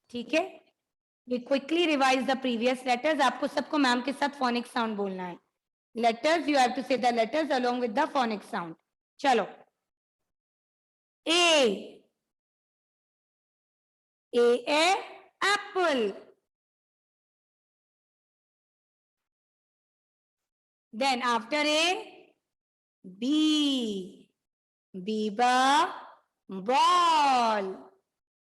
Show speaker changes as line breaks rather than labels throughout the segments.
ठीक है, we quickly revise the previous letters. आपको सबको मैम के साथ phonic sound बोलना है. Letters, you have to say the letters along with the phonic sound. चलो. A apple. Then after A, B ball.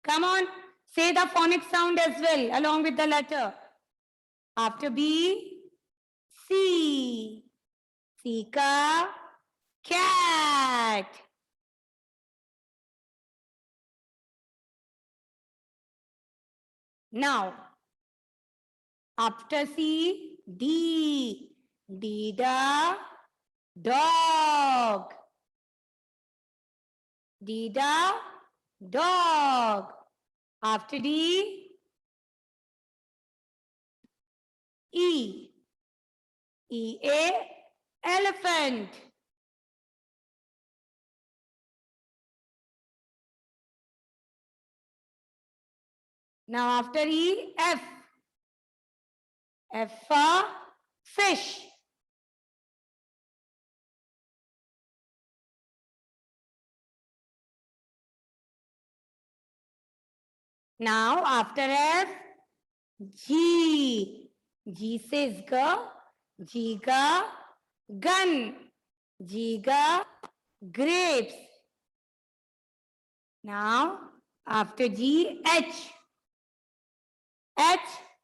Come on, say the phonic sound as well along with the letter. After B, C ka cat. Now, after C, D da dog. D da dog. After D, E elephant. Now after E, F for fish. Now after F, G says ga, G ga gun, G ga grapes. Now after G, H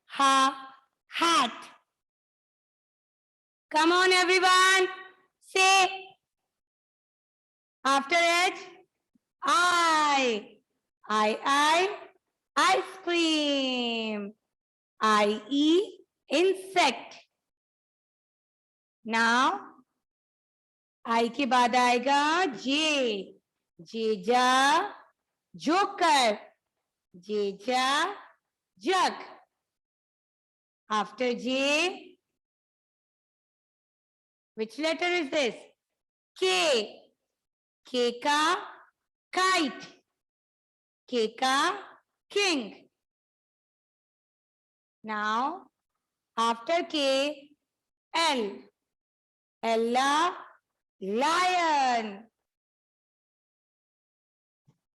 hat. Come on everyone, say. After H, ice cream. IE insect. Now I के बाद आएगा J जा joker, J जा jug. After J, which letter is this? K का kite, K का king. Now after K, L lion.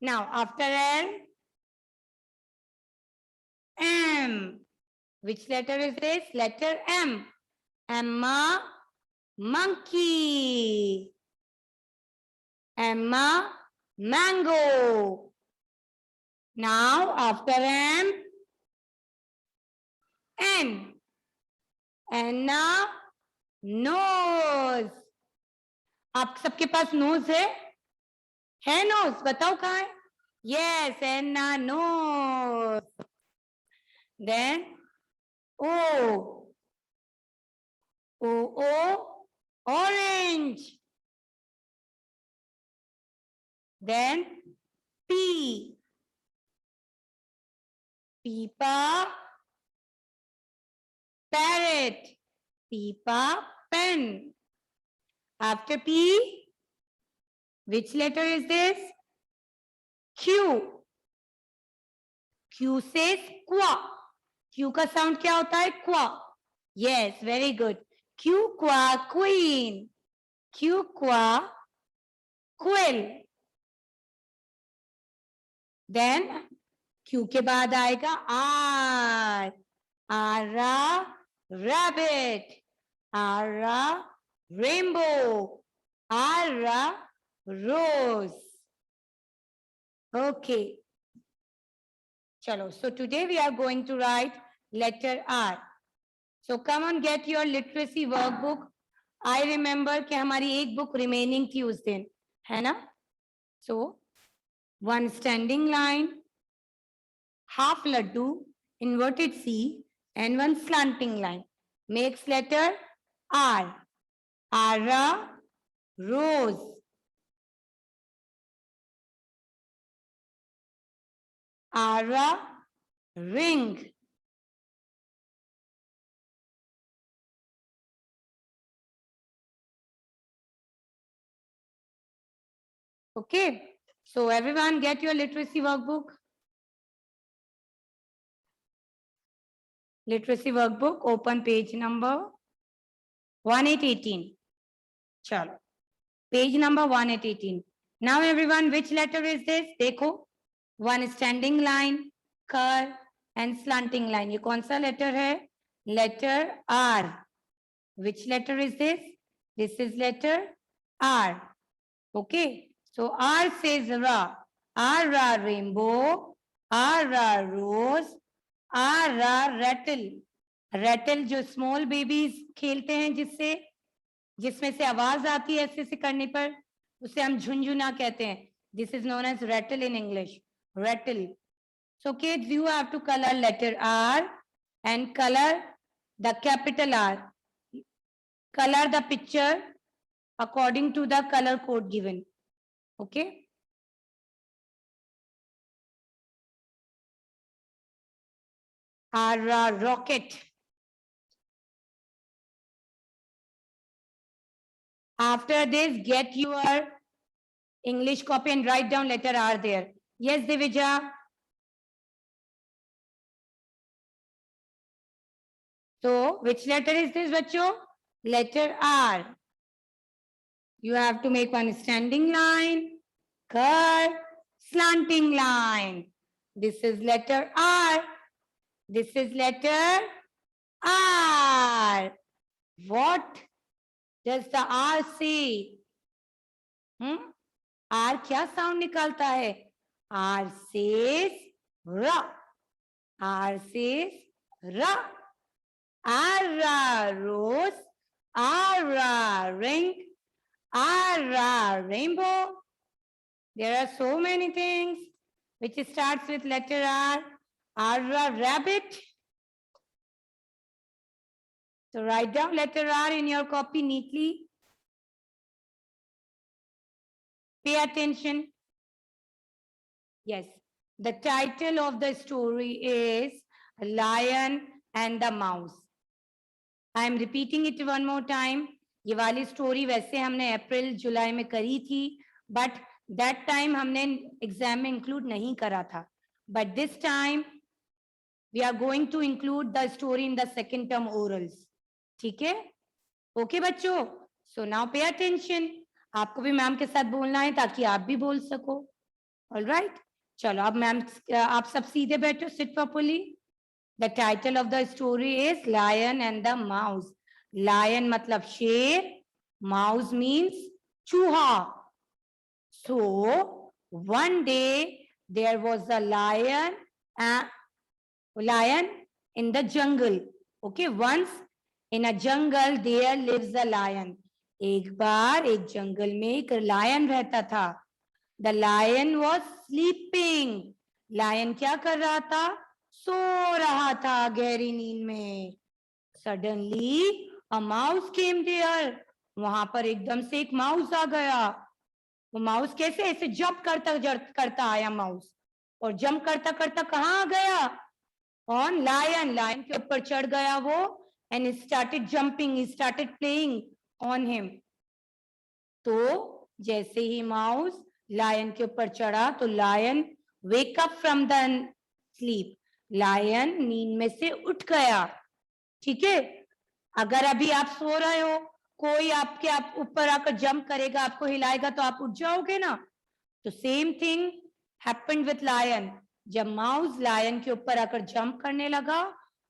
Now after L, M. Which letter is this? Letter M. Monkey. Mango. Now after M, N. Nose. आप सबके पास knows है knows? बताओ कहाँ है? Yes, nose. Then O orange. Then P parrot, pen. After P, which letter is this? Q says qua. Q का sound क्या होता है? Qua. Yes, very good. Q qua queen. Q qua quill. Then Q के बाद आएगा R rabbit, R rainbow, R rose. Okay. Chalo. So today we are going to write letter R. So come on, get your literacy workbook. I remember कि हमारी एक book remaining थी उस दिन, है ना? So one standing line, half laddu, inverted C, and one slanting line makes letter R. R rose. R ring. Okay, so everyone get your literacy workbook. Literacy workbook, open page number 1818. Chalo. Page number 1818. Now everyone, which letter is this? देखो, one standing line, curve and slanting line. ये कौन सा letter है? Letter R. Which letter is this? This is letter R. Okay. So R says Ra. R Ra rainbow. R Ra rose. R Ra rattle. Rattle जो small babies खेलते हैं जिसमें से आवाज आती है ऐसे ऐसे करने पर, उसे हम झुनझुना कहते हैं. This is known as rattle in English. Rattle. So kids, you have to color letter R and color the capital R. Color the picture according to the color code given. Okay. R rocket. After this, get your English copy and write down letter R there. Yes, Divija. So, which letter is this, bachcho? Letter R. You have to make one standing line, curve, slanting line. This is letter R. This is letter R. What does the R say? R क्या sound निकालता है? R says ra. R says ra. R rose. R ring. R rainbow. There are so many things which starts with letter R. R rabbit. So write down letter R in your copy neatly. Pay attention. Yes, the title of the story is Lion and the Mouse. I am repeating it one more time. ये वाली story वैसे हमने अप्रैल जुलाई में करी थी, but that time हमने exam में include नहीं करा था. But this time we are going to include the story in the second term orals. ठीक है? ओके बच्चों, सो नाउ पे अटेंशन. आपको भी मैम के साथ बोलना है ताकि आप भी बोल सको. ऑल राइट, चलो अब मैम आप सब सीधे बैठो, sit properly. The title of the story is lion and the mouse. Lion मतलब शेर, माउस मीन्स चूहा. So one day there was a lion in the jungle. Okay, once in a jungle there lives a lion. एक बार एक जंगल में एक lion रहता था. The lion was sleeping. Lion क्या कर रहा था? सो रहा था गहरी नींद में. Suddenly a mouse came there. वहां पर एकदम से एक माउस आ गया. वो माउस कैसे ऐसे जंप करता आया माउस, और जंप करता करता कहाँ आ गया? On lion. लायन के ऊपर चढ़ गया वो. And started jumping, started playing on him. तो जैसे ही माउस लायन के ऊपर चढ़ा तो lion wake up from the sleep. Lion नींद में से उठ गया. ठीक है? अगर अभी आप सो रहे हो, कोई आपके ऊपर आकर जंप करेगा, आपको हिलाएगा, तो आप उठ जाओगे ना. तो same thing happened with lion. जब माउस लायन के ऊपर आकर जंप करने लगा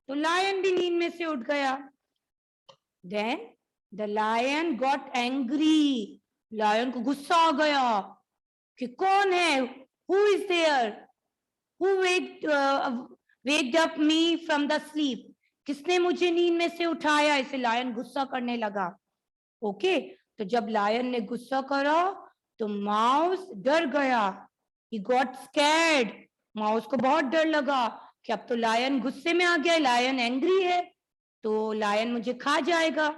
तो लायन भी नींद में से उठ गया. Then the lion got angry. Lion को गुस्सा आ गया कि कौन है, who is there, who waked up me from the sleep. किसने मुझे नींद में से उठाया? इसे लायन गुस्सा करने लगा. ओके, तो जब लायन ने गुस्सा करा तो माउस डर गया. He got scared. माउस को बहुत डर लगा कि अब तो लायन गुस्से में आ गया, लायन एंग्री है, तो लायन मुझे खा जाएगा.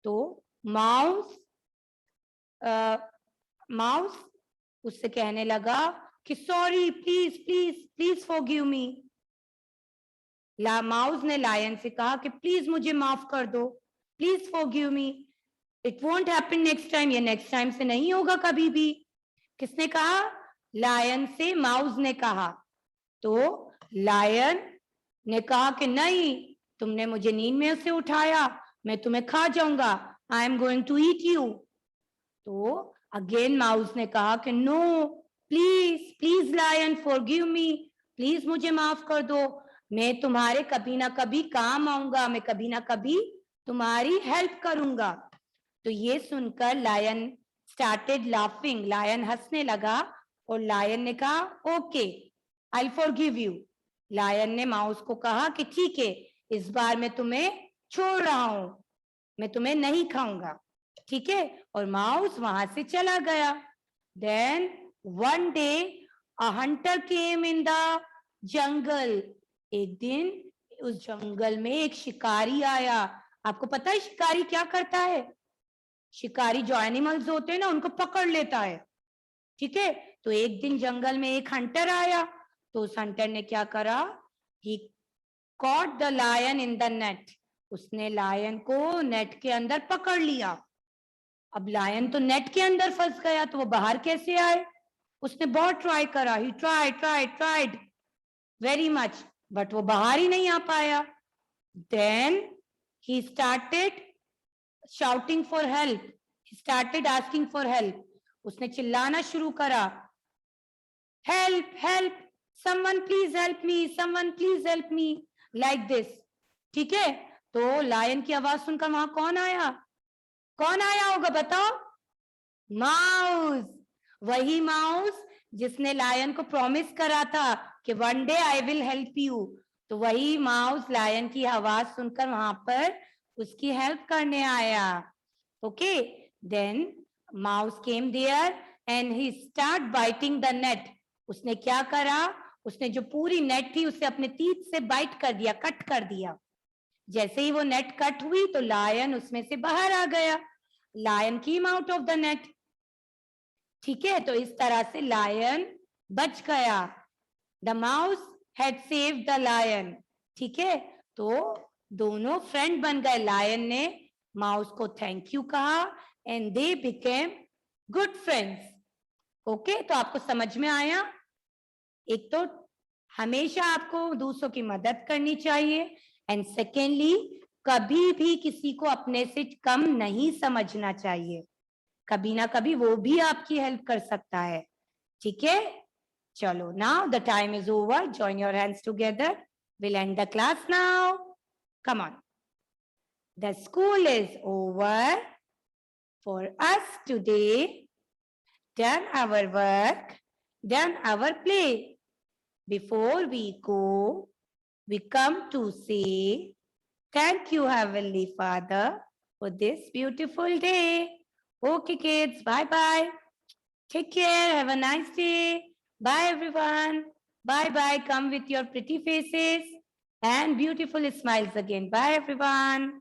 तो माउस उससे कहने लगा कि sorry, please please please forgive me. Mouse ने लायन से कहा कि प्लीज मुझे माफ कर दो, please forgive me. It won't happen next time. ये नेक्स्ट टाइम से नहीं होगा कभी भी. किसने कहा? लायन से माउस ने कहा. तो लायन ने कहा कि नहीं, तुमने मुझे नींद में से उठाया, मैं तुम्हें खा जाऊंगा, I am going to eat you. तो अगेन माउस ने कहा कि no, please please lion forgive me, please मुझे माफ कर दो, मैं तुम्हारे कभी ना कभी काम आऊंगा, मैं कभी ना कभी तुम्हारी हेल्प करूंगा। तो ये सुनकर लायन स्टार्टेड लाफिंग, लायन हंसने लगा और लायन ने कहा okay I forgive you. Lion ने माउस को कहा कि ठीक है, इस बार मैं तुम्हें छोड़ रहा हूं, मैं तुम्हें नहीं खाऊंगा, ठीक है। और माउस वहां से चला गया। Then one day a hunter came in the jungle. एक दिन उस जंगल में एक शिकारी आया। आपको पता है शिकारी क्या करता है? शिकारी जो एनिमल्स होते हैं ना, उनको पकड़ लेता है, ठीक है। तो एक दिन जंगल में एक हंटर आया, तो उस हंटर ने क्या करा, he caught the lion in the net. उसने लायन को नेट के अंदर पकड़ लिया। अब लायन तो नेट के अंदर फंस गया, तो वो बाहर कैसे आए? उसने बहुत ट्राई करा, he tried very much, but वो बाहर ही नहीं आ पाया। Then he started shouting for help, he started asking for help, उसने चिल्लाना शुरू करा, help help, someone please help me, someone please help me, like this, ठीक है। तो लायन की आवाज सुनकर वहां कौन आया? कौन आया होगा बताओ? माउस। वही माउस जिसने लायन को प्रॉमिस करा था कि one day I will help you. तो वही माउस लायन की आवाज सुनकर वहां पर उसकी हेल्प करने आया। Okay, then mouse came there and he start biting the net. उसने क्या करा, उसने जो पूरी नेट थी उसे अपने टीथ से बाइट कर दिया, कट कर दिया। जैसे ही वो नेट कट हुई तो लायन उसमें से बाहर आ गया। Lion came out of the net, ठीक है। तो इस तरह से लायन बच गया। The mouse had saved the lion, ठीक है। तो दोनों फ्रेंड बन गए। लायन ने माउस को थैंक यू कहा and they became good friends. Okay, तो आपको समझ में आया? एक तो हमेशा आपको दूसरों की मदद करनी चाहिए, एंड सेकेंडली कभी भी किसी को अपने से कम नहीं समझना चाहिए, कभी ना कभी वो भी आपकी हेल्प कर सकता है, ठीक है। चलो, now the time is over, join your hands together, will and the class now, come on. The school is over for us today, done our work, done our play. Before we go, we come to say thank you, Heavenly Father, for this beautiful day. Okay, kids, bye-bye. Take care. Have a nice day. Bye, everyone. Bye-bye. Come with your pretty faces and beautiful smiles again. Bye, everyone.